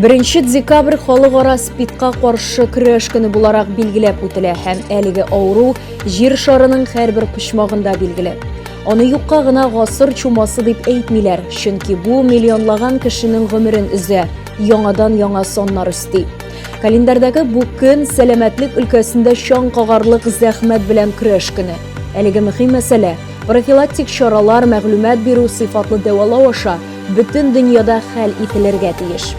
1 декабрь халыкара спидка каршы көрәш көне буларак билгеләп үтелә һәм әлеге авыру җир шарының һәрбер почмагында билгеле. Аны юкка гына гасыр чумасы дип әйтмиләр, чөнки бу миллионлаган кешенең гомерен үзә, яңадан-яңа соннар өсти. Календардагы бу көн сәламәтлек өлкәсендә шан кагарлык зәхмәт белән көрәш көне. Әлеге мөһим мәсьәлә профилактик чаралар, мәгълүмат бирү, сыйфатлы дәвалау аша бөтен дөньяда хәл ителергә тиеш.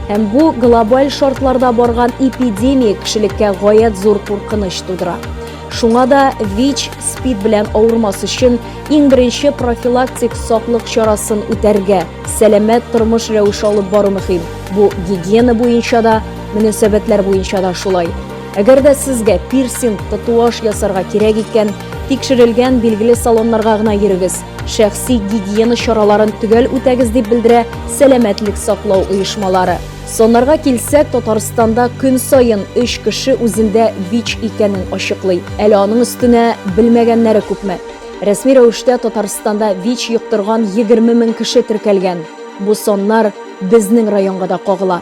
Һәм бу глобаль шартларда барган эпидемия кешелеккә гаять зур куркыныч тудыра. Шуңа да ВИЧ, СПИД белән авырмас өчен иң беренче профилактик саклык чарасын үтәргә, сәламәт тормыш рәвеше алып бару мөһим. Бу гигиена буенча да, мөнәсәбәтләр буенча да шулай. Әгәр дә сезгә пирсинг, татуаж ясарга кирәк икән, тикшерелгән билгеле салоннарга гына йөрегез. Шәхси гигиена чараларын төгәл үтәгез дип белдерә сәламәтлек саклау оешмалары. Соннарга килсәк, Татарстанда көн сайын 3 кеше үзендә ВИЧ икәнен ачыклый. Әле аның өстенә белмәгәннәре күпме. Рәсми рәвештә Татарстанда ВИЧ йоктырган 20 мең кеше теркәлгән. Бу соннар безнең районга да кагыла.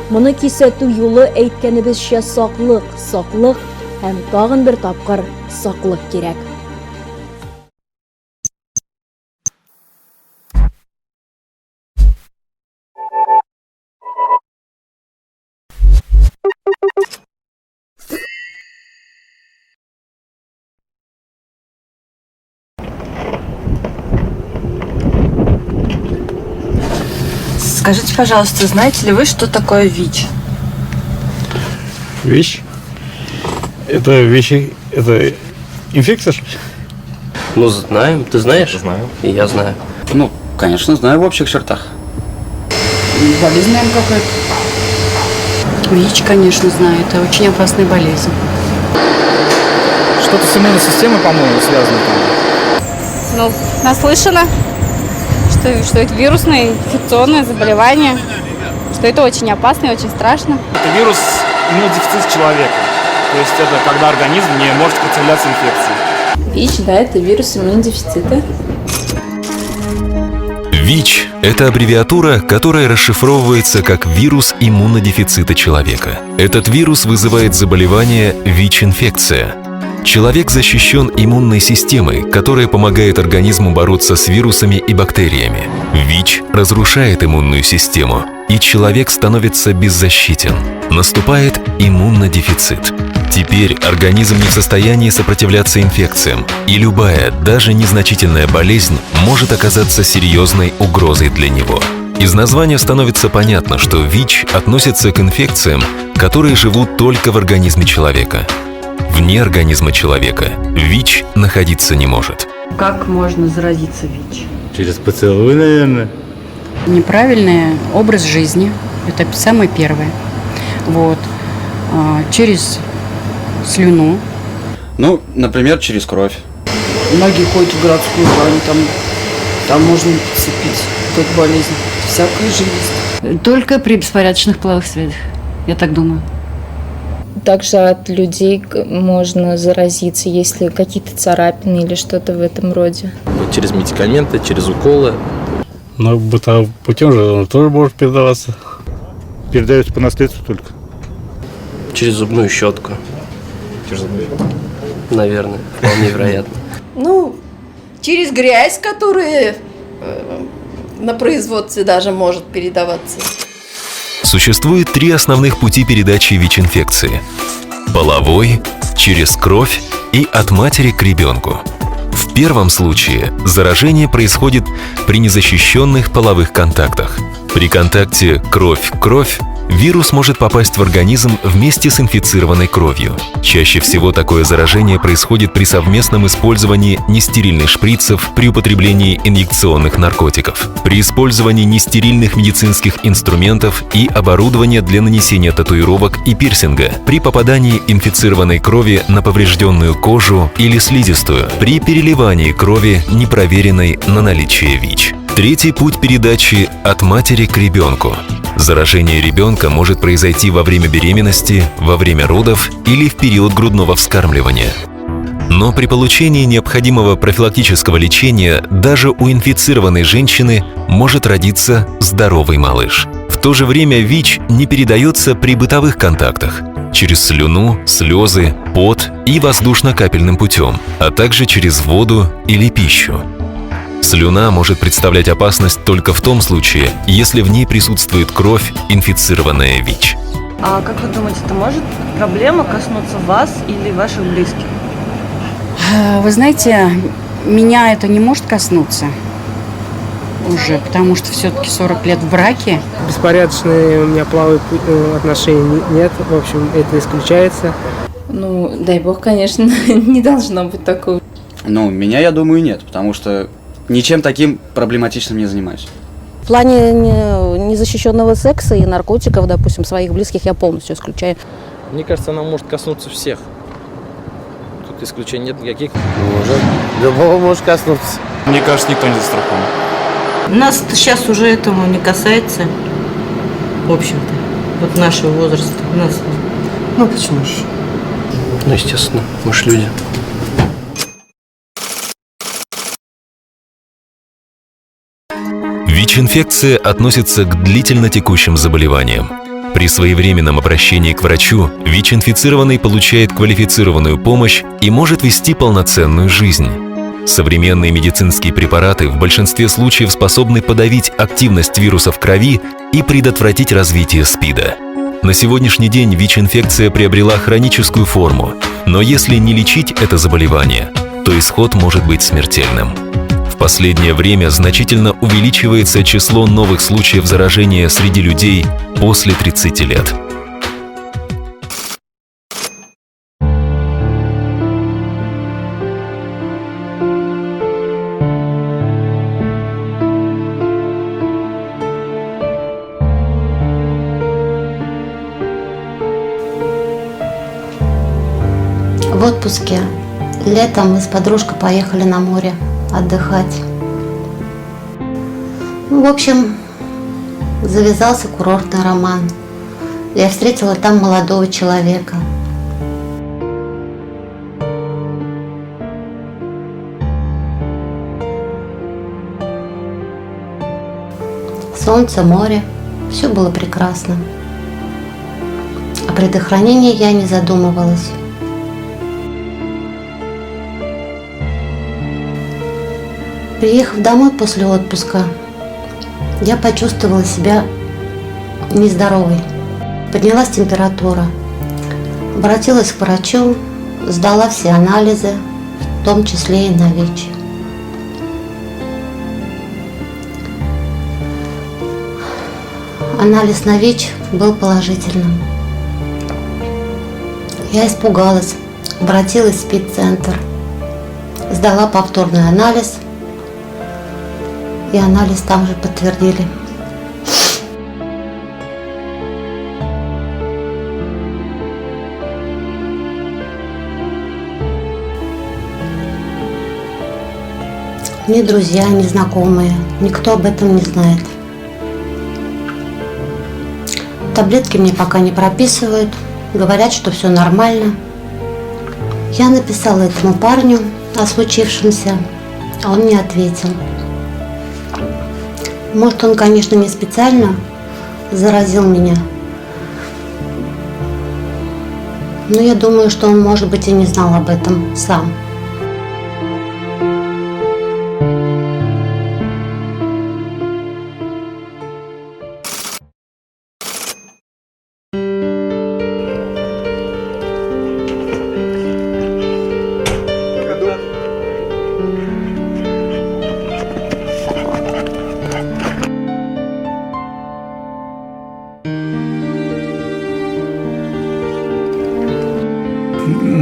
Моны кисәтү юлы әйткәнебезчә саклык һәм тагын бер тапкыр саклык кирәк. Скажите, пожалуйста, знаете ли вы, что такое ВИЧ? ВИЧ? Это ВИЧ, это инфекция? Ну, знаем. Ты знаешь? Знаю. И я знаю. Ну, конечно, знаю в общих чертах. Болезнь, наверное, какая-то. ВИЧ, конечно, знаю. Это очень опасная болезнь. Что-то с иммунной системой, по-моему, связано там. Ну, наслышано, что это вирусное инфекционное заболевание, что это очень опасно и очень страшно. Это вирус иммунодефицит человека. То есть это когда организм не может сопротивляться инфекции. ВИЧ, да, это вирус иммунодефицита. ВИЧ – это аббревиатура, которая расшифровывается как вирус иммунодефицита человека. Этот вирус вызывает заболевание ВИЧ-инфекция. Человек защищен иммунной системой, которая помогает организму бороться с вирусами и бактериями. ВИЧ разрушает иммунную систему, и человек становится беззащитен. Наступает иммунодефицит. Теперь организм не в состоянии сопротивляться инфекциям, и любая, даже незначительная болезнь может оказаться серьезной угрозой для него. Из названия становится понятно, что ВИЧ относится к инфекциям, которые живут только в организме человека. Вне организма человека ВИЧ находиться не может. Как можно заразиться ВИЧ? Через поцелуй, наверное. Неправильный образ жизни. Это самое первое. Вот. Через слюну. Ну, например, через кровь. Многие ходят в городскую баню, там можно подцепить эту болезнь. Всякая жизнь. Только при беспорядочных половых связях. Я так думаю. Также от людей можно заразиться, если какие-то царапины или что-то в этом роде. Через медикаменты, через уколы. Но бытовым путем же он тоже может передаваться. Передается по наследству только. Через зубную щетку. Наверное, вполне вероятно. Ну, через грязь, которая на производстве даже может передаваться. Существует 3 основных пути передачи ВИЧ-инфекции: половой, через кровь и от матери к ребенку. В первом случае заражение происходит при незащищенных половых контактах. При контакте кровь-кровь вирус может попасть в организм вместе с инфицированной кровью. Чаще всего такое заражение происходит при совместном использовании нестерильных шприцев, при употреблении инъекционных наркотиков, при использовании нестерильных медицинских инструментов и оборудования для нанесения татуировок и пирсинга, при попадании инфицированной крови на поврежденную кожу или слизистую, при переливании крови, непроверенной на наличие ВИЧ. Третий путь передачи от матери к ребенку. Заражение ребенка может произойти во время беременности, во время родов или в период грудного вскармливания. Но при получении необходимого профилактического лечения даже у инфицированной женщины может родиться здоровый малыш. В то же время ВИЧ не передается при бытовых контактах через слюну, слезы, пот и воздушно-капельным путем, а также через воду или пищу. Слюна может представлять опасность только в том случае, если в ней присутствует кровь, инфицированная ВИЧ. А как вы думаете, это может проблема коснуться вас или ваших близких? Вы знаете, меня это не может коснуться уже, потому что все-таки 40 лет в браке. Беспорядочные у меня половые отношения нет, в общем, это исключается. Ну, дай бог, конечно, не должно быть такого. Ну, меня, я думаю, нет, потому что ничем таким проблематичным не занимаюсь. В плане незащищенного секса и наркотиков, допустим, своих близких я полностью исключаю. Мне кажется, она может коснуться всех. Тут исключений нет никаких. Может, любого может коснуться. Мне кажется, никто не застрахован. Нас сейчас уже этому не касается, в общем-то, вот нашего возраста. Нас... Ну почему же? Ну, естественно, мы ж люди. ВИЧ-инфекция относится к длительно текущим заболеваниям. При своевременном обращении к врачу ВИЧ-инфицированный получает квалифицированную помощь и может вести полноценную жизнь. Современные медицинские препараты в большинстве случаев способны подавить активность вируса в крови и предотвратить развитие СПИДа. На сегодняшний день ВИЧ-инфекция приобрела хроническую форму, но если не лечить это заболевание, то исход может быть смертельным. В последнее время значительно увеличивается число новых случаев заражения среди людей после 30 лет. В отпуске летом мы с подружкой поехали на море отдыхать. В общем, завязался курортный роман. Я встретила там молодого человека. Солнце, море, все было прекрасно. О предохранении я не задумывалась. Приехав домой после отпуска, я почувствовала себя нездоровой. Поднялась температура. Обратилась к врачу, сдала все анализы, в том числе и на ВИЧ. Анализ на ВИЧ был положительным. Я испугалась, обратилась в СПИД-центр, сдала повторный анализ, и анализ там же подтвердили. Ни друзья, ни знакомые, никто об этом не знает. Таблетки мне пока не прописывают, говорят, что все нормально. Я написала этому парню о случившемся, а он не ответил. Может, он, конечно, не специально заразил меня, но я думаю, что он, может быть, и не знал об этом сам.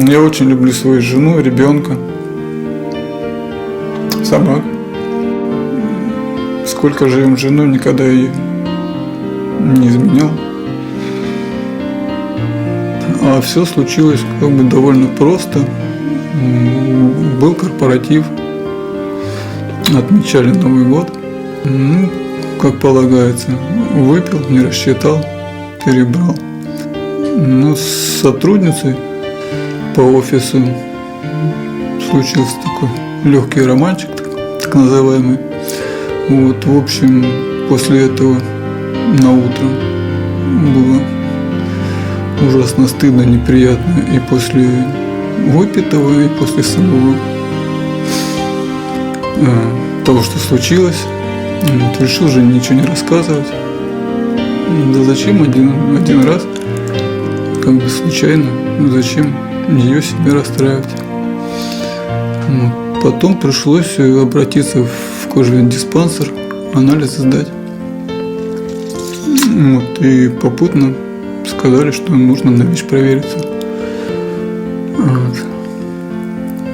Я очень люблю свою жену, ребенка, собак. Сколько живем с женой, никогда ее не изменял. А все случилось как бы довольно просто. Был корпоратив, отмечали Новый год. Ну, как полагается, выпил, не рассчитал, перебрал. Но с сотрудницей по офису случился такой легкий романчик, так называемый. Вот, в общем, после этого на утро. Было ужасно стыдно, неприятно и после выпитого, и после самого того, что случилось. Вот, решил же ничего не рассказывать. Да зачем один раз, как бы случайно, зачем ее себе расстраивать. Вот. Потом пришлось обратиться в кожвендиспансер, анализы сдать. Вот. И попутно сказали, что нужно на ВИЧ провериться. Вот.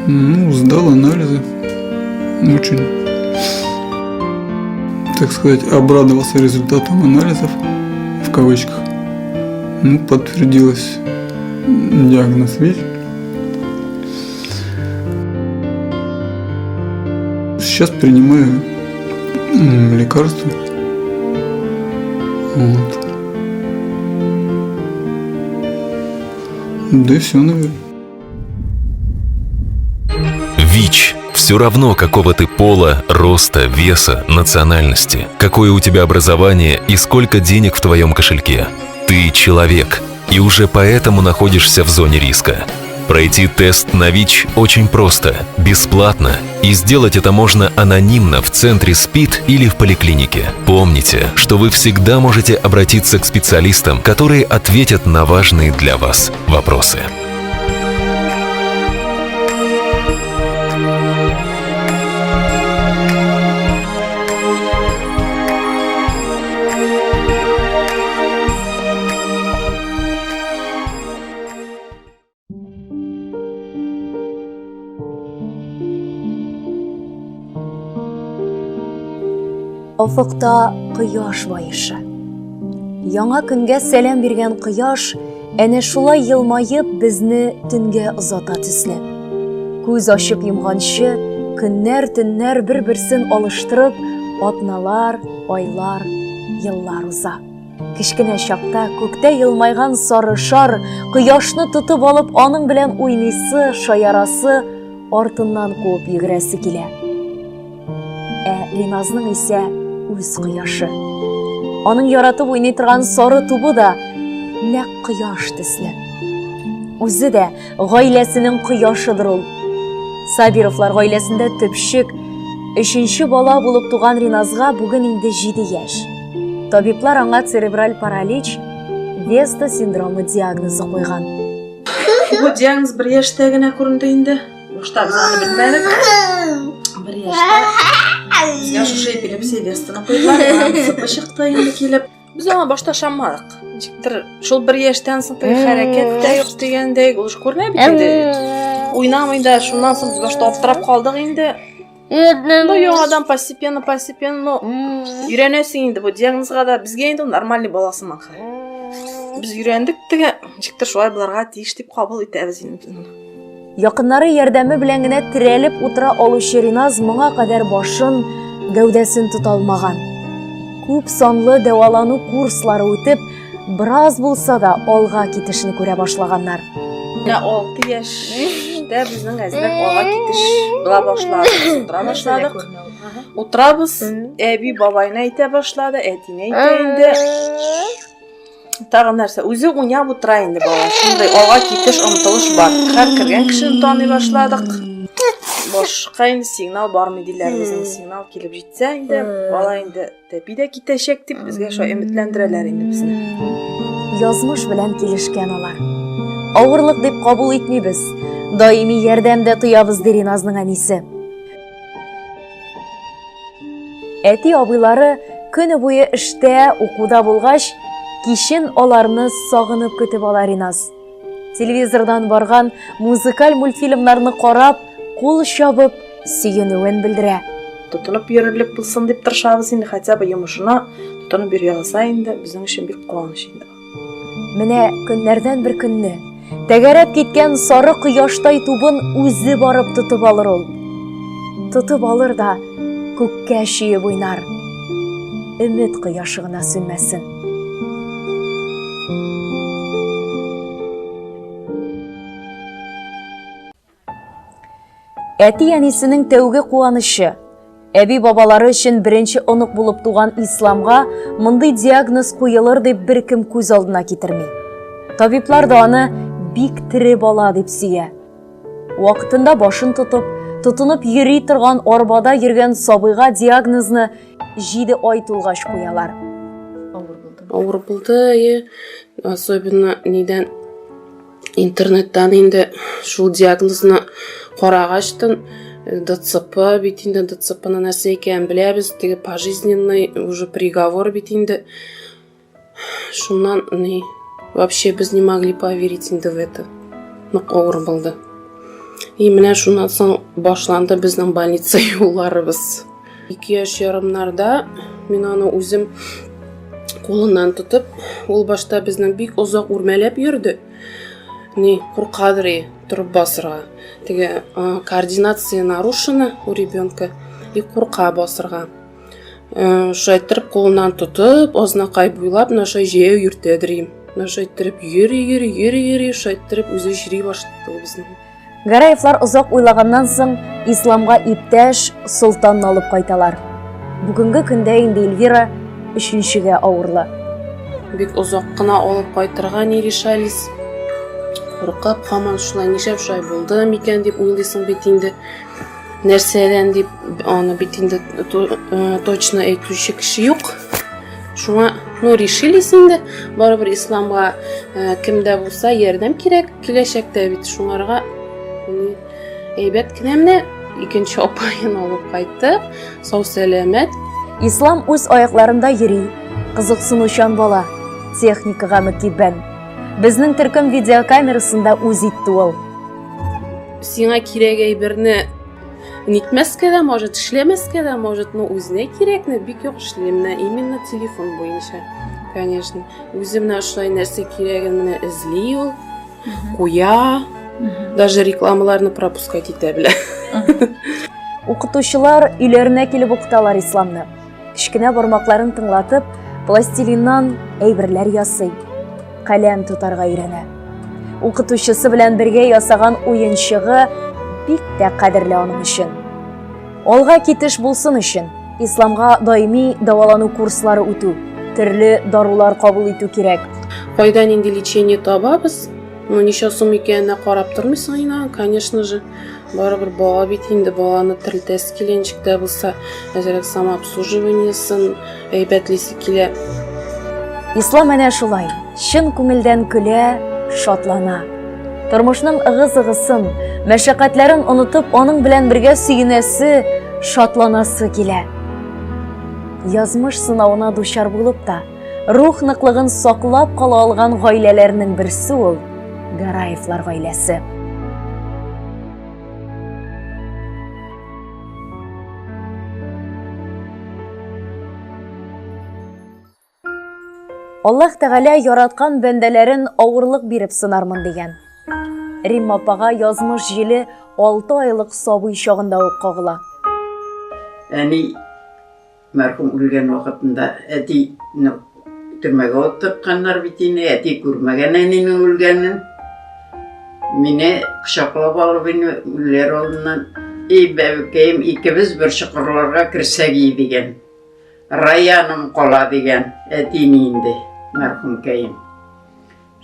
Ну, сдал анализы. Очень, так сказать, обрадовался результатам анализов, в кавычках. Ну, подтвердилось диагноз ВИЧ. Сейчас принимаю лекарства. Вот. Да и все, наверное. ВИЧ. Все равно, какого ты пола, роста, веса, национальности, какое у тебя образование и сколько денег в твоем кошельке. Ты человек, и уже поэтому находишься в зоне риска. Пройти тест на ВИЧ очень просто, бесплатно, и сделать это можно анонимно в центре СПИД или в поликлинике. Помните, что вы всегда можете обратиться к специалистам, которые ответят на важные для вас вопросы. Офықта құяш байышы. Яңа күнгә сәлем биргән құяш, әнә шулай йылмайып безне төнгә озата төсле. Күз ачып йомганчы, көннәр-төннәр бер-берсен алыштырып, атналар, айлар, еллар уза. Кечкенә чакта күктә йылмайган сары шар, құяшны тотып алып, аның белән уйныйсы, шаярасы, артыннан куып йөгерәсе килә. Риназның исә үз құяшы. Аның яратып уйный торган сары тубы да нәкъ құяш төсле. Үзе дә гаиләсенең құяшыдыр ул. Сабировлар гаиләсендә төпчек, 3нче бала булып туган Риназга бүген инде 7 яшь. Табиблар аңа церебраль паралич, Веста синдромы диагнозы куйган. Бу диагноз 1 яшьтә генә күренде инде. Башта без аны белмәдек. 1 яшьтә. Bizga shu epilepsiya Vestani qo'ydilar, sirtqa chiqdi endi kelib. Biz uni boshda ishonmadik. Nechikdir, shu 1 yoshdan so'ng harakatda yo'q degandek, o'zi ko'rinadi endi. O'ynamaydi, shundan so'ng biz boshda o'tirib qoldik endi. Bu yo'g'adan постепенно, yuraversin endi bu diagnozga da bizga endi normalniy bolasiman. Biz yurandik degan, nechikdir shuay bularga tegish deb qabul etamiz endi. Якыннары ярдәме белән генә терәлеп утыра алучы Риназ моңа кадәр башын, гәүдәсен тота алмаган. Күп санлы дәвалану курслары үтеп, бераз булса да алга китешне күрә башлаганнар. 6 яшьтә безнең әзрәк алга китеш була башлады. Утырабыз, әби бабайны әйтә башлады, әтине әйтә инде. Тагын нәрсә, үзе уйнап утыра инде бала. Шундай алга китеш омтылыш бар. Һәр кергән кешене таный башладык. Башка инде сигнал бармы диләр, безнең сигнал килеп җитсә инде, бала инде тәпидә китәчәк дип безгә шулай өметләндерәләр инде безне. Язмыш белән килешкән алар. Авырлык дип кабул итмибез. Даими ярдәм дә тоябыз ди Риназның әнисе. Әти абыйлары көне буе эштә, укуда булгач, кишен аларны сагынып көтеп ала Риназ. Телевизордан барган музыкаль мультфильмнарны карап, кул чабып, сөенүен белдерә. Тотынып йөрерлек булсын дип тырышабыз инде, хотя бы йомышына тотынып йөри алса инде, безнең өчен бик куаныч инде. Менә көннәрдән бер көнне тәгәрәп киткән сары кояштай тубын үзе барып тотып алыр ул. Тотып алыр да күккә чөеп уйнар. Өмет кояшы гына сүнмәсен. Әти әнисенең тәүге куанышы, Әби бабалары өчен беренче онук булып туган исламга мондый диагноз куелыр дип беркем күз алдына китерми. Табиблар да аны бик тире бала дип сөя. Вакытында башын тотынып йөри торган арбада йөргән сабыйга диагнозны 7 ай тулгач куялар. Ауыр булды, особенно нидән интернеттан инде шул диагнозны карагачтан ДЦП бит инде ДЦПны нәрсә икән беләбез, теге пожизненный уже приговор бит инде. Шуннан вообще без не могли поверить инде в это. Но авыр булды. И менә шуннан соң башланды безнең больница юлларыбыз. 2 яшь ярымнарда мин аны үзем қолынан тотып, ул башта безнең бик озак үрмәләп йөрде. Куркадыр турып басырга. Теге координация нарушена у ребенка и курка басырга. Шайтырып қолынан тотып, ознакай буйлап, нашай жею йөртәдер. Нашайтырып йөри, шайтырып үзе йөри башлады безнең. Гараевлар озак уйлаганнан соң исламга иптәш Солтанны алып кайталар. Бүгенге көндә инде Эльвира 3-нчегә авырлы. Бик озак кына алып кайтырга ни решались. Куркып, һаман шулай нишәп шулай булды микән дип уйлыйсың бит инде. Нәрсәдән дип аны бит инде точно әйтүче кеше юк. Шуңа решились инде. Барыбер исламга кемдә булса ярдәм кирәк, киләчәктә бит шуңарга әйбәт кенә менә икенче апайын алып кайтты. Сау сәламәт. Ислам үз аякларында йөри, кызыксынучан бала, техникага мөкиббән. Безнең төркем видеокамерасында үз итте ул. Сиңа кирәк әйберне нитмәскә дә, может, эшләмәскә дә, может, үзенә кирәкне бик юк эшләмне, именно телефон буенча. Конечно, үземнә шулай нәрсә кирәген менә эзли ул, куя, даже рекламаларны пропускать итә белә. Укытучылар өйләренә килеп укыталар исламны. Кичкенә бармакларын тыңлатып, пластилиннан әйберләр ясый. Каләм тутарга өйрәнә. Укытучысы белән бергә ясаган уенчыгы бик тә кадерле аның өчен. Алга китеш булсын өчен исламга даими давалану курслары үтү, төрле дарулар кабул итү кирәк. Кайдан инде лечение табабыз? Ничә сум икәнне карап тормыйсың инде, конечно же. Барыбер бала бит инде, баланы терелтәсе киләнчектә булса, әзрәк самообслуживаниесын әйбәтлисе килә. Ислам әнә шулай, чын күңелдән көлә, шатлана. Тормышның ыгы-зыгысын, мәшәкатьләрен онытып, аның белән бергә сөенәсе, шатланасы килә. Язмыш сынавына дучар булып та, рух ныклыгын саклап кала алган гаиләләрнең берсе ул Гараевлар гаиләсе. Аллаһ Тәгалә яраткан бәндәләрен авырлык биреп сынармын дигән. Римма апага язмыш җиле 6 айлык сабый чагында ук кагыла. Әни мәрхүм үлгән вакытында әти төрмәгә оттыртканнар бит инде, әти күрмәгән әнинең үлгәнен. Мине кочаклап алып үләр алдыннан бәбекәем икебез бер чокырларга керсәк дигән. Раяным кала дигән әтине инде мәрхүм кәем.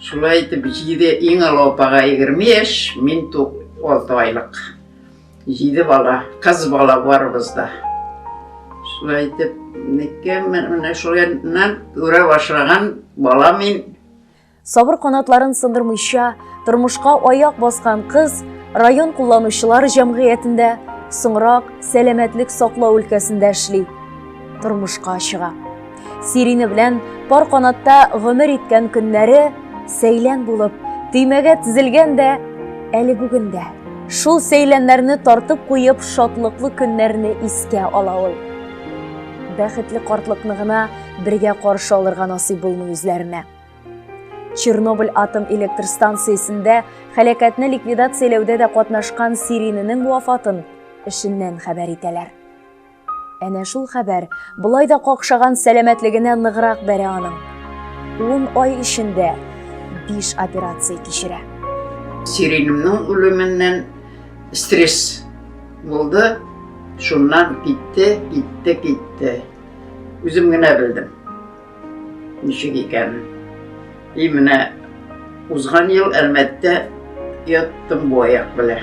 Шулай итеп җиде иң алапага 20 яшь, мин 6 айлык. 7 бала, кыз бала бар бездә. Шулай итеп менә шулайнан күрә башлаган бала мин. Сабыр канатларын сындырмыйча, тормышка аяк баскан кыз район кулланучылар җәмгыятендә, соңрак сәламәтлек саклау өлкәсендә эшли. Тормышка чыга. Сирине белән пар канатта гомер иткән көннәре сәйлән булып, төймәгә тизелгән дә әле бүгендә. Шул сәйләннәрне тартып куеп шатлыклы көннәрне искә ала ул. Бәхетле картлыкны гына бергә каршы алырга насыйп булмый үзләренә. Чернобыль атом электр станциясендә һәлакәтне ликвидацияләүдә дә катнашкан Сириненең вафатын эшеннән хәбәр итәләр. Әнә шул хәбәр булай да какшаган сәламәтлегенә ныграк бәрә аның. 10 ай эчендә 5 операция кичерә. Сиринемнең үлеменнән стресс булды. Şundan gitti. Üzüm gene bildim. Nişik ikenin. Mine uzgan yıl elbette yattım bu ayak bile.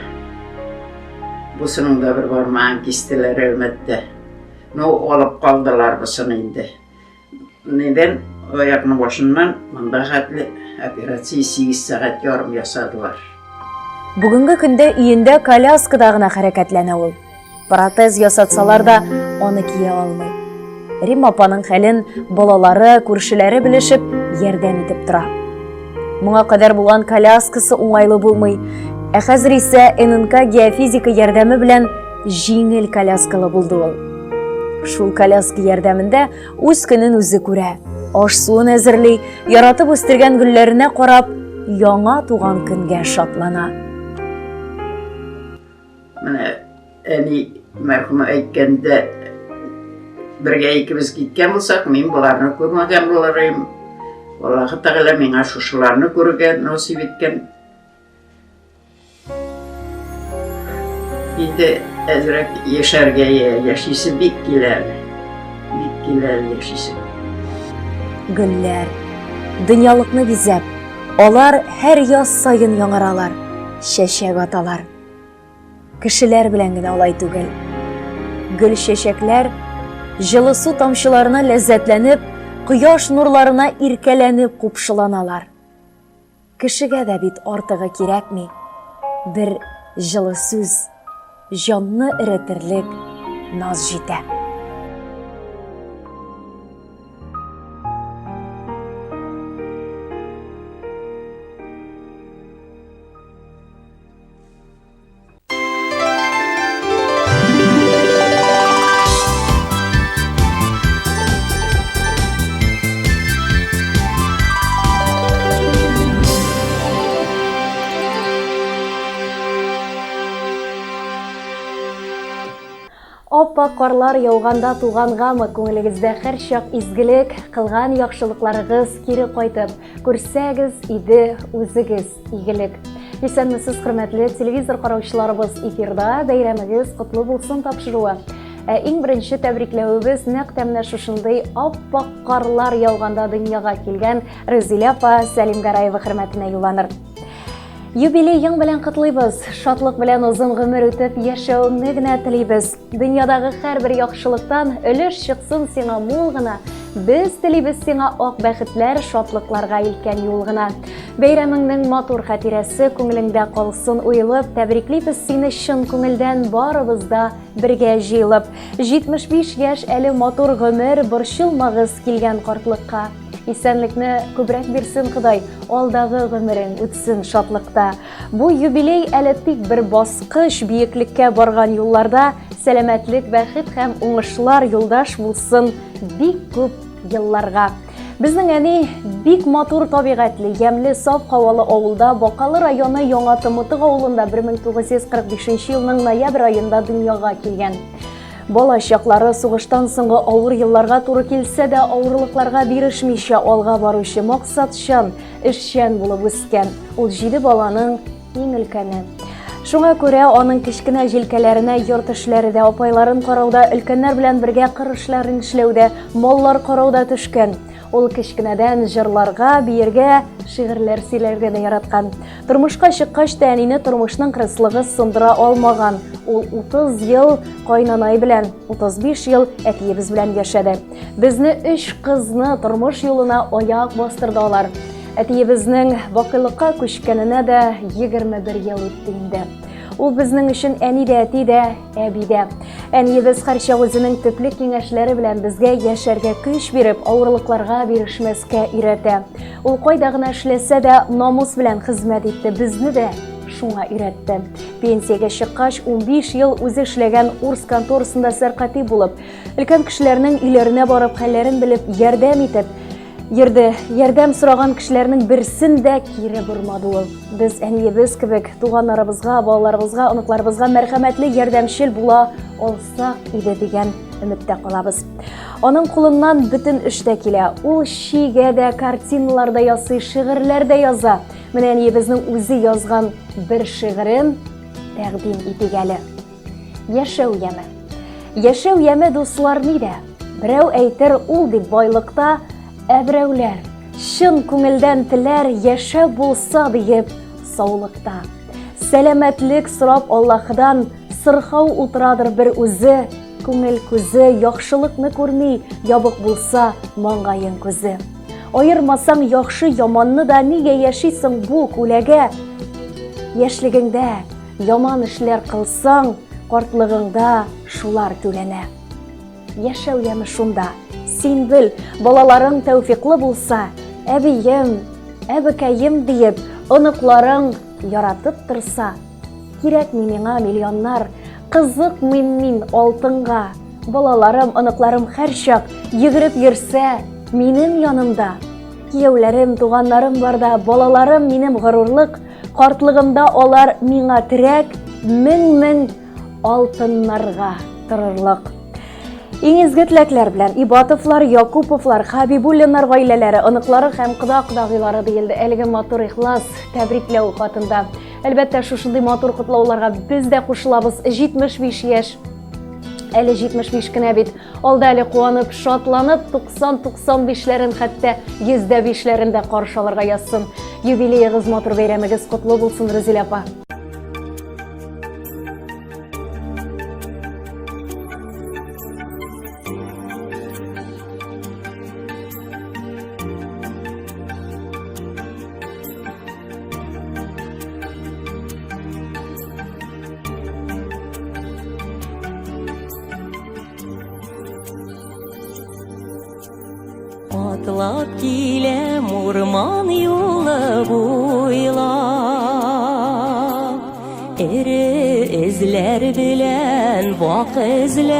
Bu sınıfda bir parmağın kistiler elbette. Ne olup kaldılar bu sınıfda. Neden? O ayakın başından mandahatlı operasiya 8 saat yarım yasadılar. Бүгінгі күнде үйінде коляскадағына хәрәкәтләнә ул. Протез ясатсалар да, оны кие алмый. Рим апаның хәлен балалары, күршеләре белешеп, ярдәм итеп тора. Моңа кадәр булган коляскасы уңайлы булмый, ә хәзер исә ННК геофизика ярдәме белән җиңел коляскалы булды ул. Шул коляска ярдәмендә үз көнен үзе күрә, аш-суын әзерли, яратып үстергән гөлләренә карап, яңа туган көнгә шатлана. Менә әни мәрхүм әйткәндә бергә икебез киткән булсак, мин буларны күрмәгән буларым. Аллаһы Тәгалә миңа шушыларны күрергә насыйп иткән. Инде әзрәк яшәргә яшисе бик киләр яшисе. Гөлләр, дөньялыкны бизәп, алар һәр яз сайын яңаралар, чәчәк аталар. Кешеләр белән генә алай түгел. Гөл чәчәкләр җылы су тамчыларына ләззәтләнеп, кояш нурларына иркәләнеп купшыланалар. Кешегә дә бит артыгы кирәкми. Бер җылы сүз, җанны эретерлек наз җитә. Аппак карлар яуганда тугангамы күңелегездә һәр чак изгелек, кылган яхшылыкларыгыз кире кайтып, күрсәгез иде үзегез игелек. Исәнмесез, хөрмәтле телевизор караучыларыбыз, эфирда бәйрәмегез котлы булсын тапшыруы. Иң беренче тәбрикләүебез нәкъ тәмнә шушындый аппак карлар яуганда дөньяга килгән Рәзилә апа Сәлим Гараева хөрмәтенә юлланыр. Юбилей яң белән котлыйбыз, шатлык белән узын гомер үтеп яшәүеңне генә телибез. Дөньядагы һәрбер яхшылыктан өлеш чыксын сиңа мул гына. Без телибез сиңа ак бәхетләр, шатлыкларга илткән юл гына. Бәйрәмеңнең матур хатирәсе күңелеңдә калсын уелып, тәбриклибез сине чын күңелдән барыбыз да бергә җыелып. 75 яшь әле матур гомер, борчылмагыз килгән картлыкка. Исәнлекне күбрәк бирсен Ходай, алдагы гомерең үтсен шатлыкта. Бу юбилей әле тик бер баскыч, биеклеккә барган юлларда сәламәтлек, бәхет һәм уңышлар юлдаш булсын бик күп елларга. Безнең әни бик матур табигатьле, ямьле, саф һавалы авылда, Бакалы районы Яңа Тымытык авылында 1945 елның ноябрь айында дөньяга килгән. Бала чаклары сугыштан соңгы авыр елларга туры килсә дә, авырлыкларга бирешмичә алга баручы максатчан, эшчән булып үскән. Ул 7 баланың иң өлкәне. Шуңа күрә аның кечкенә җилкәләренә йорт эшләре дә, апайларын карауда, өлкәннәр белән бергә кыр эшләрен эшләүдә, маллар карауда төшкән. Ул кечкенәдән җырларга, биергә, шигырьләр сөйләргә дә яраткан. Тормышка чыккач та әнине тормышның кырыслыгы сындыра алмаган. Ул 30 ел кайнанай белән, 35 ел әтиебез белән яшәде. Безне 3 кызны тормыш юлына аяк бастырдылар. Әтиебезнең бакыйлыкка күчкәненә дә 21 ел үтте инде. Ул безнең өчен әни дә, әти дә, әби дә. Әниебез һәрчак үзенең төпле киңәшләре белән безгә яшәргә көч биреп, авырлыкларга бирешмәскә өйрәтә. Ул кайда гына эшләсә дә намус белән хезмәт итте, безне дә шуңа өйрәтте. Пенсиягә чыккач 15 ел үзе эшләгән Урс конторасында сәркати булып, өлкән кешеләрнең өйләренә барып, хәлләрен белеп, ярдәм итеп йөрде. Ярдәм сораган кешеләрнең берсен дә кире бормады ул. Без әниебез кебек туганнарыбызга, балаларыбызга, оныкларыбызга мәрхәмәтле ярдәмчел була алсак иде дигән өметтә калабыз. Аның кулыннан бөтен эш тә килә. Ул шигә дә, картиналар да ясый, шигырьләр дә яза. Менә әниебезнең үзе язган бер шигырен тәкъдим итик әле. Яшәү яме. Яшәү яме дуслар нидә? Берәү әйтер ул дип байлыкта, берәүләр шын күңелдән теләр яшәү булса диеп саулыкта. Сәламәтлек сорап Аллаһыдан сырхау утырадыр бер үзе, күңел күзе яхшылыкны күрми, ябык булса маңгаен күзе. Айырмасаң яхшы яманны да нигә яшисең бу күләгә? Яшьлегеңдә яман эшләр кылсаң, картлыгыңда шулар түләнә. Яшәү яме шунда. Син бел, балаларың тәүфиклы булса, әбием, әбекәем диеп, оныкларың яратып торса, кирәкми миңа миллионнар, кызыкмыйм мин алтынга. Балаларым, оныкларым һәрчак йөгереп йөрсә минем янымда. Кияүләрем, туганнарым барда, балаларым минем горурлык, картлыгымда алар миңа терәк, мең алтыннарга торырлык. Иң изге теләкләр белән Ибатовлар, Якуповлар, Хабибуллиннар гаиләләре, оныклары һәм кода-кодагыйлары диелде әлеге матур ихлас тәбрикләү хатында. Әлбәттә, шушындый матур котлауларга без дә кушылабыз. 75 яшь, әле 75 кенә бит. Алда әле куанып, шатланып, 90-95ләрен, хәтта 105ләрен дә каршы алырга язсын. Юбилейгыз, матур бәйрәмегез котлы булсын, Рәзилә апа. Атлап киләм урман юлы буйлап, эре эзләр белән вак эзләр,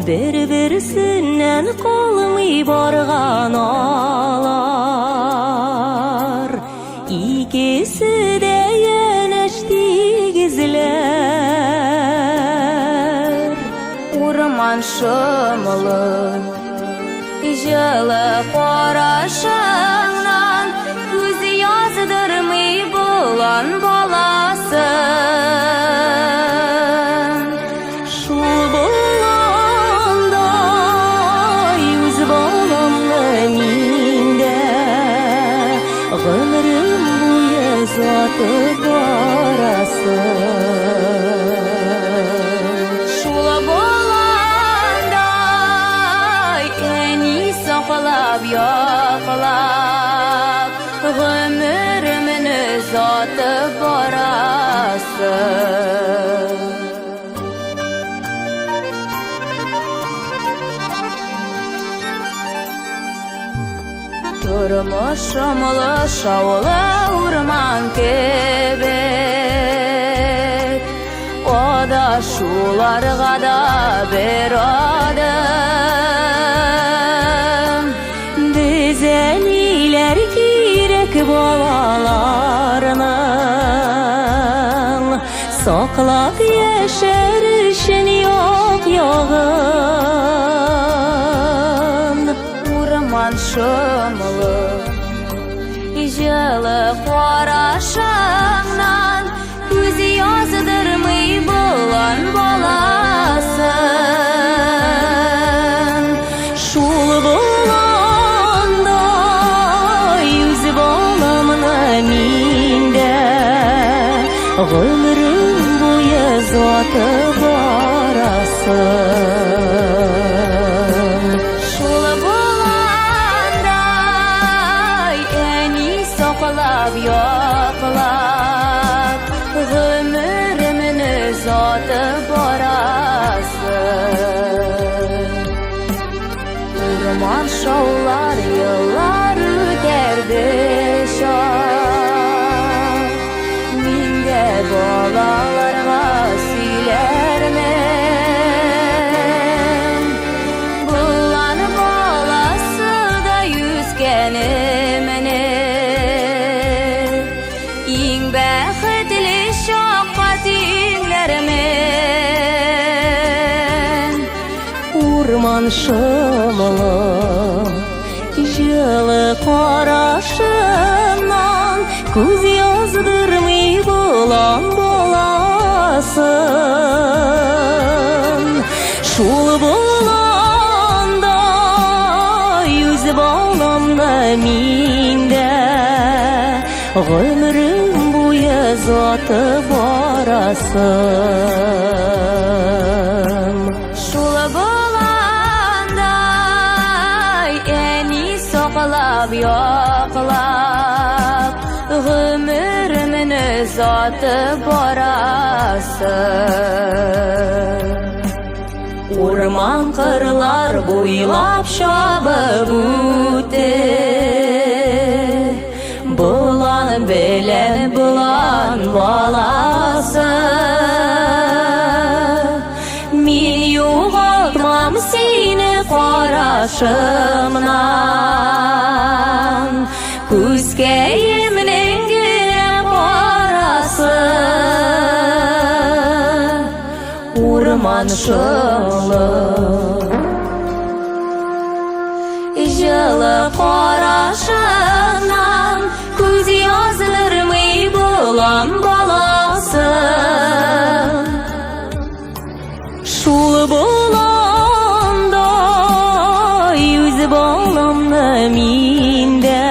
бер-берсеннән калмый барган алар, икесе дә янәш тигезләр. Урман шымылы, жылы карашыңнан күз яздырмый булан баласын. Шул булгандай үз баламны миндә гомерем буе затып барасын. Шул булгандай әни саклап яклап гомеремне затып барасын. Тормышымлы шаулы урман кебек, адашуларга да бер адым. Без әниләр кирәк балаларның, саклап яшәр өчен як-ягын. Урман шымлы, жылы карашыңнан күз яздырмый булан баласын. Шул булгандай үз баламны миндә гомерем буе затып барасын. Шул булгандай әни саклап яклап гомеремне затып барасын. Урман шаулар еллар үтәрде шак, мин дә балаларга сөйләрмен. Булан баласы да yüzгәнемне, иң бәхетле чакка тиңләрмен. Урман шымлы, жылы карашыңнан күз яздырмый булан баласын. Şul bulanda yüz bağlamda minde Ömrüm boyu zatı barasım Şul bulanda eni soqlab yoqlab Ömrümün zatı barasım Orman kırlar boylap şabıp ötü Bulan bilen bulan balası Min yoğaltmam seni qarашımdan Күзгәйемнең генә парасы Урман шылы Жылы қарашынан Күз язылырмый болам баласы Шул боланда Yüz bağlamda minde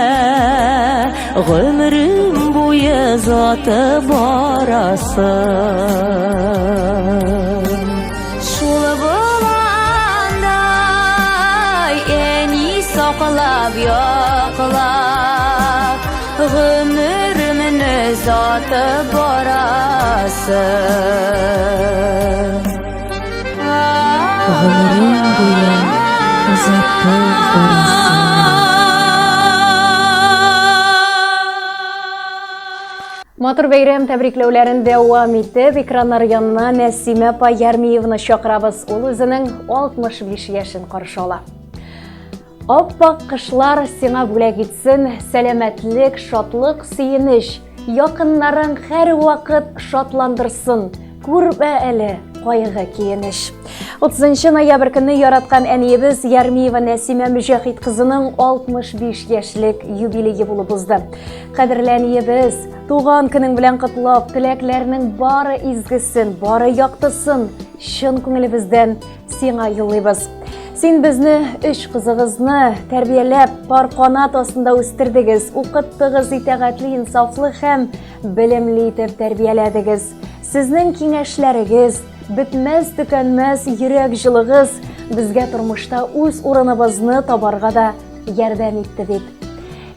Ömrüm boyu zatı barasın Şul bulanda eni soqlab yoqlab Ömrümün zatı barasın Ömrüm boyu zatı barasın Матур бәйрәм тәбрикләүләрен дәвам итеп, экраннар янына Нәсимә апа Ярмиевны чакырабыз. Ул үзенең 65 яшен каршы ала. Аппак кышлар сиңа бүләк итсен, сәламәтлек, шатлык, сөенеч, якыннарың һәр вакыт шатландырсын. Күрмә әле кайгы киенеш. 30 ноябрь көнне яраткан әниебез Ярмиева Нәсимә Мөҗәһит кызының 65 яшьлек юбилее булып узды. Кадерле әниебез, туган көнең белән котлап, теләкләрнең бары изгесен, бары яктысын, чын күңелебездән сиңа юллыйбыз. Син безне, 3 кызыгызны тәрбияләп, пар канат астында үстердегез, укыттыгыз, итәгатьле, инсафлы һәм белемле итеп тәрбияләдегез. Сезнең киңәшләрегез, бетмәс төкәнмәс йөрәк җылыгыз безгә тормышта үз урыныбызны табарга да ярдәм итте бит.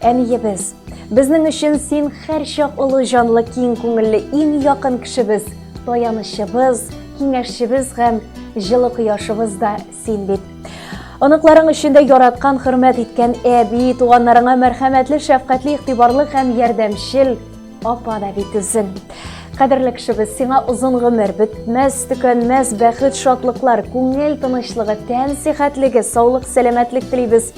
Әниебез, безнең өчен син һәрчак улы җанлы, киң күңелле, иң якын кешебез, таянычыбыз, киңәшчебез һәм җылы кояшыбыз да син бит. Оныкларың өчен дә яраткан, хөрмәт иткән әби, туганнарыңа мәрхәмәтле, шәфкатьле, игътибарлы һәм ярдәмчел апа да бит үзең. Кадерле кешебез, сиңа озын гомер, бетмәс, төкәнмәс бәхет, шатлыклар, күңел тынычлыгы, тән сихәтлеге, саулык, сәламәтлек телибез.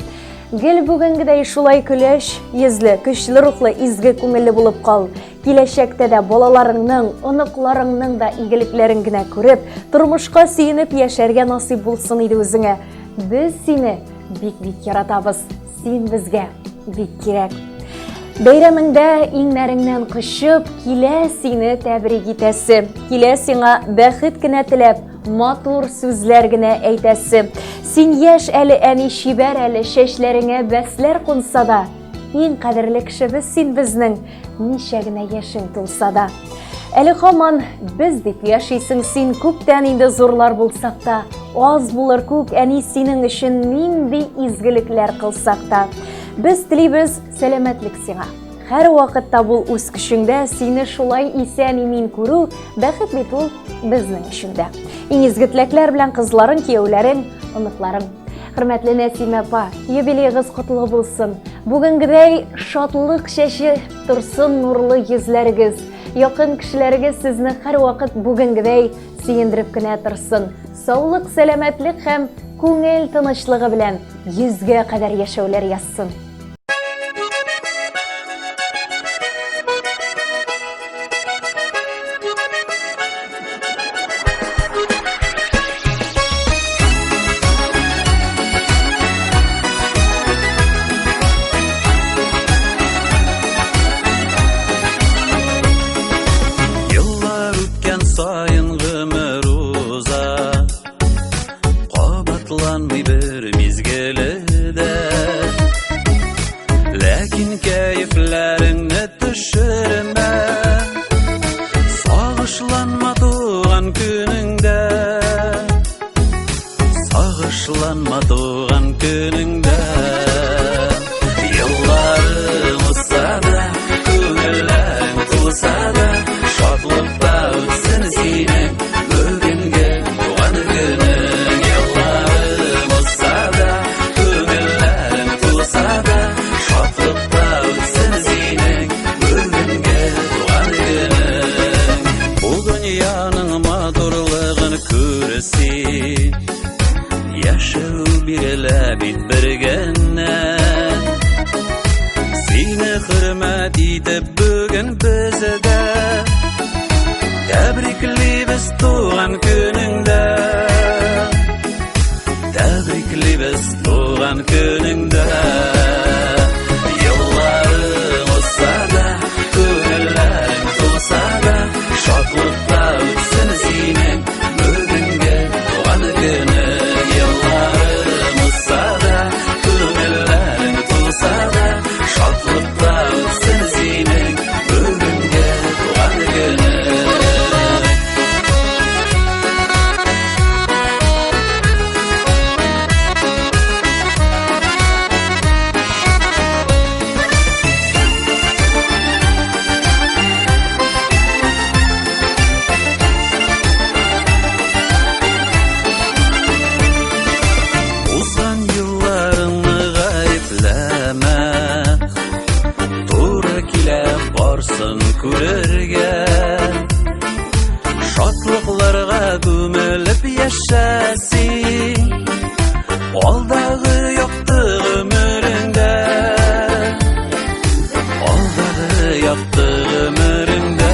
Гел бүгенгедәй шулай көләш, йөзле, көчле рухлы, изге күңелле булып кал. Киләчәктә дә балаларыңның, оныкларыңның да игелекләрен генә күреп, тормышка сөенеп яшәргә насыйп булсын иде үзеңә. Без сине бик яратабыз. Син безгә бик кирәк. Бәйрәмеңдә иңнәреңнән кышып, килә сине тәбрик итәсе, килә сиңа бәхет кенә теләп, матур сүзләр генә әйтәсе. Син яшь әле, әни, шибәр әле, чәчләреңә бәсләр кунса да, иң кадерле кешебез син безнең, ничә генә яшең тулса да. Әле һаман без дип яшисең син, күптән инде зурлар булсак та, аз булыр күк, әни, синең өчен нинди изгелекләр кылсак та. Без телибез сәламәтлек сиңа. Һәр вакытта бул үз көчеңдә, сине шулай исән имин күрү, бәхет бит ул безнең өчен дә. Иң изге теләкләр белән кызларың, кияүләрең, оныкларың. Хөрмәтле Нәсимә апа, юбилейгыз котлы булсын. Бүгенгедәй шатлык чәче турсын нурлы йөзләрегез. Якын кешеләрегез сезне һәр вакыт бүгенгедәй сөендереп кенә торсын. Саулык, сәламәтлек һәм күңел тынычлыгы белән 100-гә кадәр яшәүләр язсын. rahmat etib bugun bizda tabrikleymiz tug'an kuningda tabrikleymiz tug'an kuningda yo'llaring o'sada ko'ngillaring to'sada shodlikda o'tsin sening bugungi tug'an kuning yo'llaring o'sada ko'ngillaring to'sada shodlikda o'tsin sening bugungi tug'an kuning Uzan yıllarını gayipləmə To'g'ri kelib borsin ko'rga Shodliqlarga ko'milib yashasin Oldag'i yo'qdi umringda Oldag'i yo'qdi umringda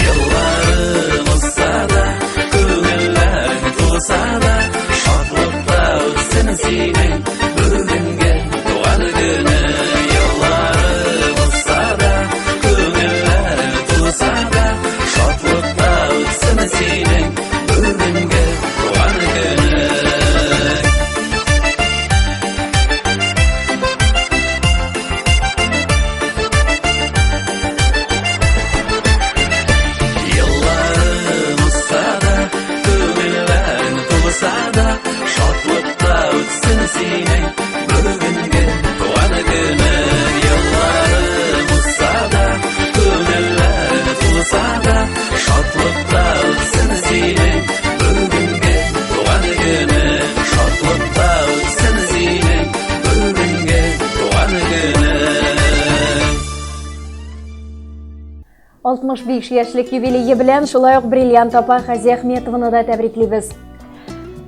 Yillaring o'sada ko'ngillaring to'sada shodlikda o'tsin sening bugungi tug'an kuning yo'llaring o'sada ko'ngillaring to'sada shodlikda o'tsin sening bugungi tug'an kuning Yıllarım ustada, ko'ngillaring to'sada, shodlikda o'tsin sening bugungi tug'an kuning. Yillarım ustada, ko'ngillaring to'sada, shodlikda o'tsin sening bugungi tug'an kuning. Shodlikda o'tsin sening bugungi tug'an kuning. 65 яшьлек юбилейи белән шулай ук Бриллиант апа Хази Әхметованы да тәбриклибез.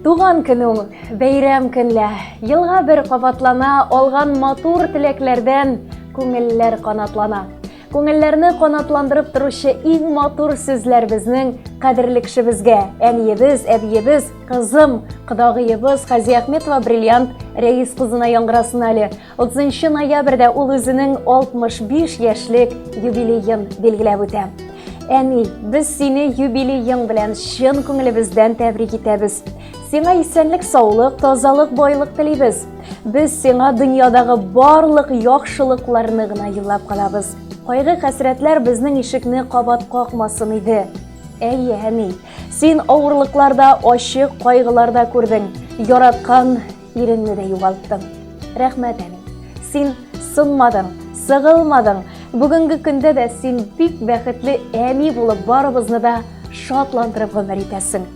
Туган көнең, бәйрәм көнлә, елга бер кабатлана, алган матур теләкләрдән күңелләр канатлана. Күңелләрне канатландырып торучы иң матур сүзләр безнең кадерле кешебезгә, әниебез, әбиебез, кызым, кодагыебыз Хази Әхметова Бриллиант Рәис кызына яңгырасын әле. 30 ноябрьдә ул үзенең 65 яшьлек юбилейын билгеләп үтә. Әни, без сине юбилейың белән чын күңелебездән тәбрик итәбез. Сиңа исәнлек, саулык, тазалык, байлык телибез. Без сиңа дөньядагы барлык яхшылыкларны гына юллап калабыз. Кайгы хәсрәтләр безнең ишекне кабат какмасын иде. Әйе, әни, син авырлыкларда, ачык кайгыларда күрдең, яраткан иреңне дә югалттың. Рәхмәт, әни. Син сынмадың, сыгылмадың. Бүгенге көндә дә син бик бәхетле әни булып барыбызны да шатландырып гомер итәсең.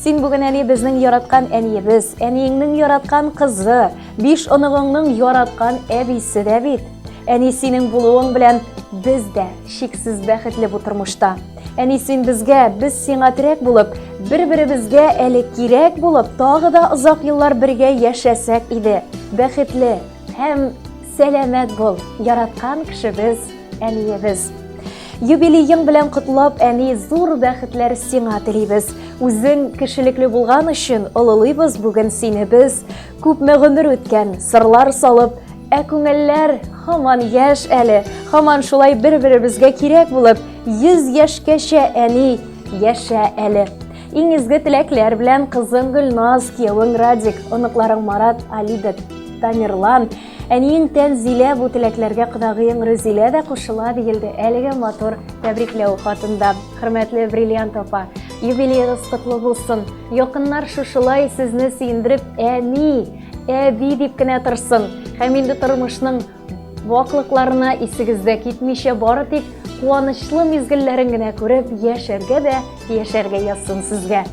Син бүген әни безнең яраткан әниебез, әниеңнең яраткан кызы, 5 оныгыңның яраткан әбисе дә бит. Әни синең булуың белән без дә шиксез бәхетле бу тормышта. Әни син безгә, без сиңа терәк булып, бер-беребезгә әле кирәк булып, тагы да озак еллар бергә яшәсәк иде. Бәхетле һәм сәламәт бул, яраткан кешебез, әниебез. Юбилейың белән котлап, әни, зур бәхетләр сиңа телибез. Үзең кешелекле булган өчен олылыйбыз бүген сине без. Күпме гомер үткән, сырлар салып, ә күңелләр һаман яшь әле, һаман шулай бер-беребезгә кирәк булып, 100 яшькәчә әни яшә әле. Иң изге теләкләр белән кызың Гөлназ, киявең Радик, оныкларың Марат, Алидат, Тамирлан, әниең Тәнзилә бу теләкләргә кодагыең Рөзилә дә кушыла диелде әлеге матур тәбрикләү хатында. Хөрмәтле Бриллиант апа, юбилейгыз котлы булсын. Якыннар шушылай сезне сөендереп, әни, әби дип кенә торсын. Һәм инде тормышның ваклыкларына исегездә китмичә бары тик куанычлы мизгелләрен генә күреп яшәргә дә яшәргә язсын сезгә.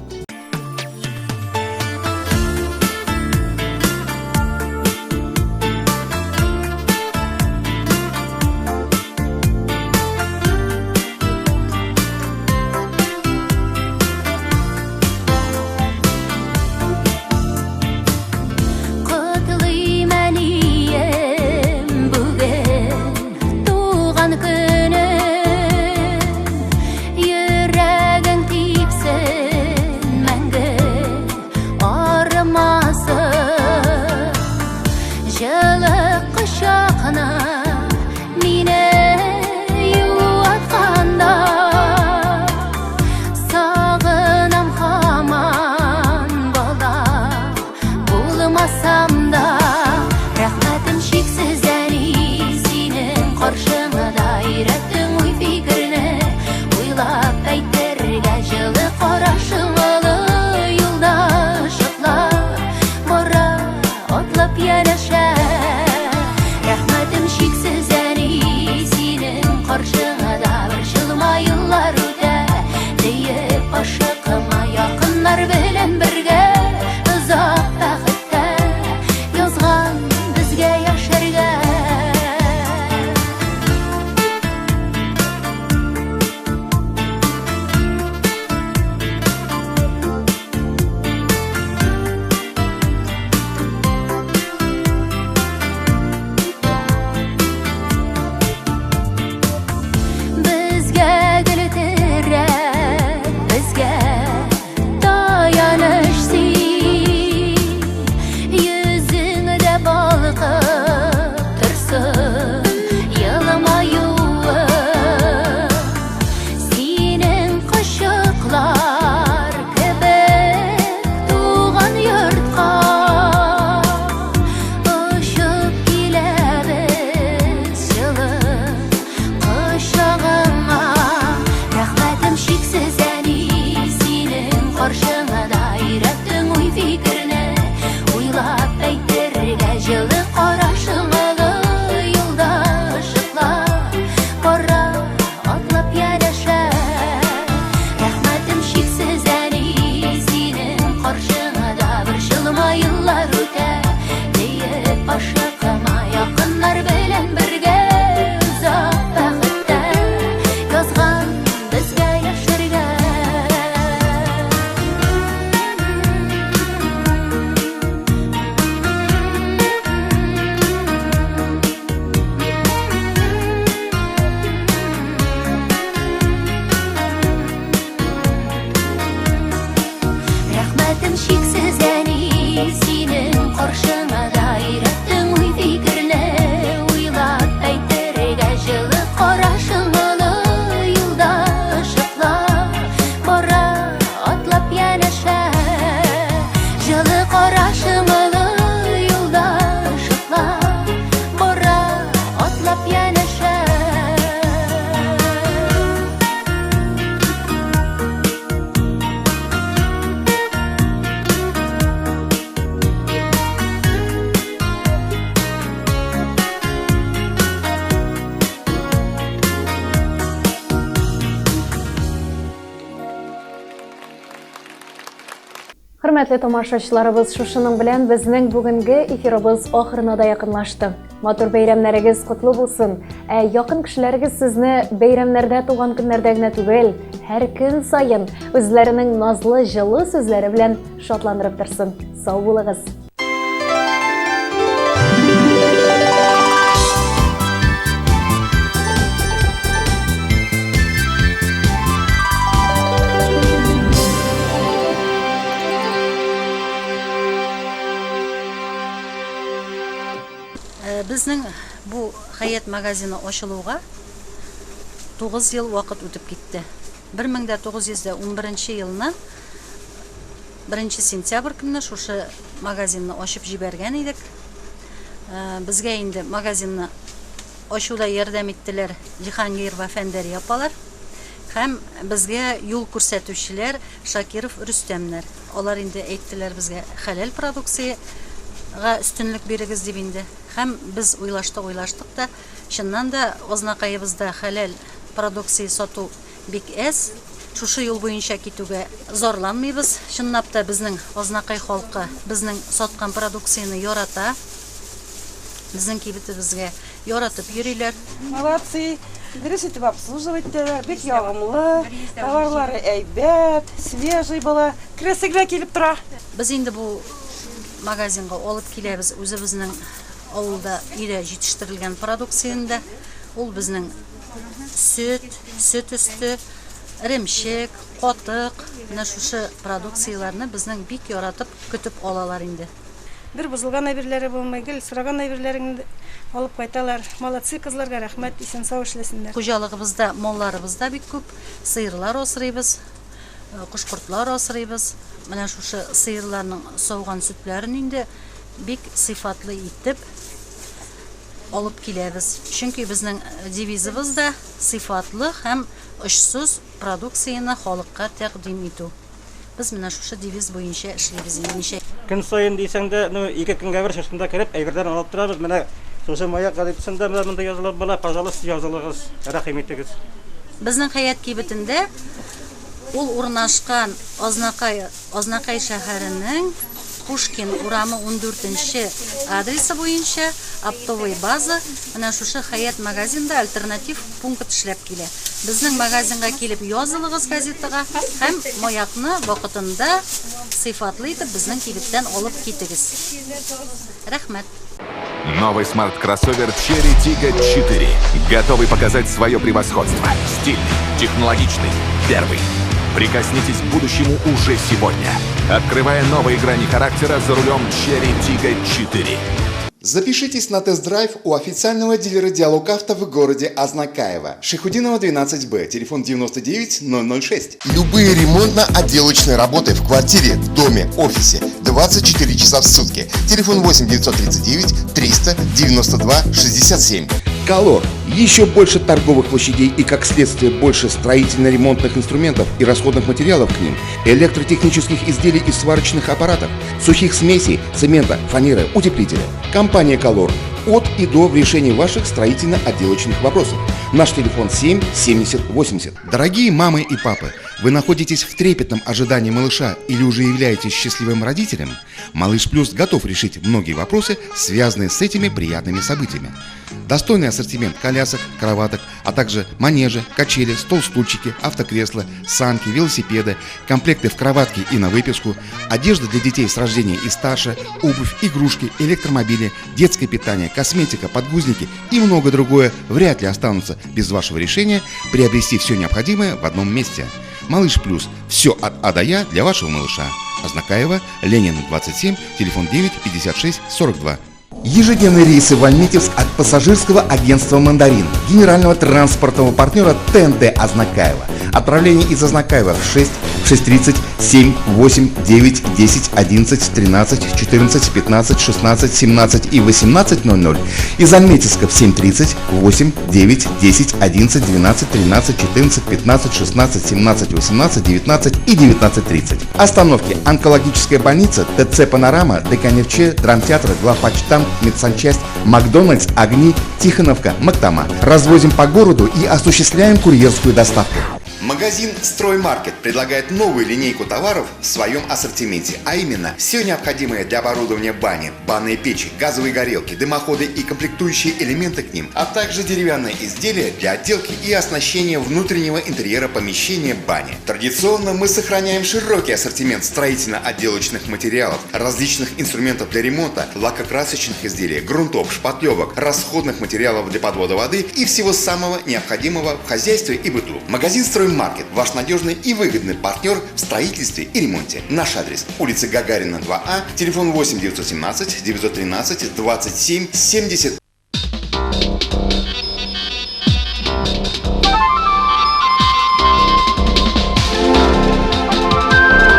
Хөрмәтле тамашачыларыбыз, шушының белән безнең бүгенге эфирыбыз ахырына да якынлашты. Матур бәйрәмнәрегез котлы булсын. Якын кешеләрегез сезне бәйрәмнәрдә, туган көннәрдә генә түгел, һәр көн саен үзләренең назлы, җылы сүзләре белән шатландырып торсын. Сау булыгыз. Безнең бу Хаят магазины ачылуга 9 ел вакыт үтеп китте. 1911 елны 1 сентябрь көнне шушы магазинны ачып җибәргән идек. Безгә инде магазинны ачуда ярдәм иттеләр Җиһангир ва Фәндәри апалар. Һәм безгә юл күрсәтүчеләр Шакиров Рөстәмнәр. Алар инде әйттеләр безгә хәләл продукцияга өстенлек бирегез дип инде. Һәм без уйлаштык та, чыннан да Азнакайыбызда хәләл продукция сату бик әз. Шушы юл буенча китүгә зарланмыйбыз. Чынлап та безнең Азнакай халкы безнең саткан продукцияны ярата. Безнең кибетебезгә яратып йөриләр. Молодцы. Дөрес итеп обслуживаетеләр, бик ягымлы, товарлары әйбәт, свежий була, красиво килеп тора. Без инде бу магазинга алып киләбез үзебезнең авылда өйдә җитештерелгән продукцияны. Ул безнең сөт өсте, ремчек, катык, менә шушы продукцияләрне безнең бик яратып көтеп алалар инде. Бер бузылган әйберләре булмый, гел сораган әйберләрен алып кайталар. Молодцы кызларга рәхмәт, исән сау эшләсеннәр. Хуҗалыгыбызда, малларыбызда бик күп сыерлар асрыйбыз, кушкортлар асрыйбыз. Менә шушы сыерларның сауган сөтләрен инде бик сыйфатлы итеп алып киләбез. Чөнки безнең девизыбыз да сыйфатлы һәм очсыз продукцияны халыкка тәкъдим итү. Без менә шушы девиз буенча эшлибез инде. Көн сайын дисәң дә, 2 көнгә бер шашында кереп, әйбердән алып торабыз. Менә шушы маяк газетасында монда язылып була, пожалуйста, язылыгыз, рәхим итегез. Безнең Хаят кибетендә ул урнашкан Азнакай шәһәренең Пушкин урамы 14-нче адресы буенча оптовый база менә шушы Хаят магазинда альтернатив пункт эшләп килә. Безнең магазинга килеп язылыгыз газетага һәм маякны вакытында сыйфатлы итеп безнең кибеттән алып китегез. Рәхмәт. Новый смарт-кроссовер Cherry Tiggo 4. Готовый показать свое превосходство. Стильный, технологичный, первый. Прикоснитесь к будущему уже сегодня, открывая новые грани характера за рулем Cherry Tiggo 4. Запишитесь на тест-драйв у официального дилера Диалог Авто в городе Азнакаево. Шихудинова, 12Б, телефон 99 006. Любые ремонтно-отделочные работы в квартире, доме, офисе 24 часа в сутки. Телефон 8 939 300 92 67. Колор. Еще больше торговых площадей и, как следствие, больше строительно-ремонтных инструментов и расходных материалов к ним, электротехнических изделий и сварочных аппаратов, сухих смесей, цемента, фанеры, утеплителя. Компания «Колор» от и до в решении ваших строительно-отделочных вопросов. Наш телефон 7 70 80. Дорогие мамы и папы, вы находитесь в трепетном ожидании малыша или уже являетесь счастливым родителем? Малыш Плюс готов решить многие вопросы, связанные с этими приятными событиями. Достойный ассортимент колясок, кроваток, а также манежи, качели, стол-стульчики, автокресла, санки, велосипеды, комплекты в кроватке и на выписку, одежда для детей с рождения и старше, обувь, игрушки, электромобили, детское питание, косметика, подгузники и многое другое вряд ли останутся без вашего решения приобрести все необходимое в одном месте. Малыш Плюс. Все от А до Я для вашего малыша. Азнакаево, Ленина, 27, телефон 9 56 42. Ежедневные рейсы в Альметьевск от пассажирского агентства «Мандарин», генерального транспортного партнера ТНТ Азнакаево. Отправление из Азнакаева в 6, 6:30, 7, 8, 9, 10, 11, 13, 14, 15, 16, 17 и 18:00. Из Альметьевска в 7:30, 8, 9, 10, 11, 12, 13, 14, 15, 16, 17, 18, 19 и 19:30. Остановки: онкологическая больница, ТЦ «Панорама», ДКНФЧ, драмтеатр, главпочтамт, медсанчасть, Макдональдс, Огни, Тихоновка, Мактама. Развозим по городу и осуществляем курьерскую доставку. Магазин «Строймаркет» предлагает новую линейку товаров в своем ассортименте, а именно все необходимое для оборудования бани, банные печи, газовые горелки, дымоходы и комплектующие элементы к ним, а также деревянные изделия для отделки и оснащения внутреннего интерьера помещения бани. Традиционно мы сохраняем широкий ассортимент строительно-отделочных материалов, различных инструментов для ремонта, лакокрасочных изделий, грунтов, шпатлевок, расходных материалов для подвода воды и всего самого необходимого в хозяйстве и быту. Магазин «Строймаркет» – ваш надежный и выгодный партнер в строительстве и ремонте. Наш адрес – улица Гагарина, 2А, телефон 8 917 913 27 70.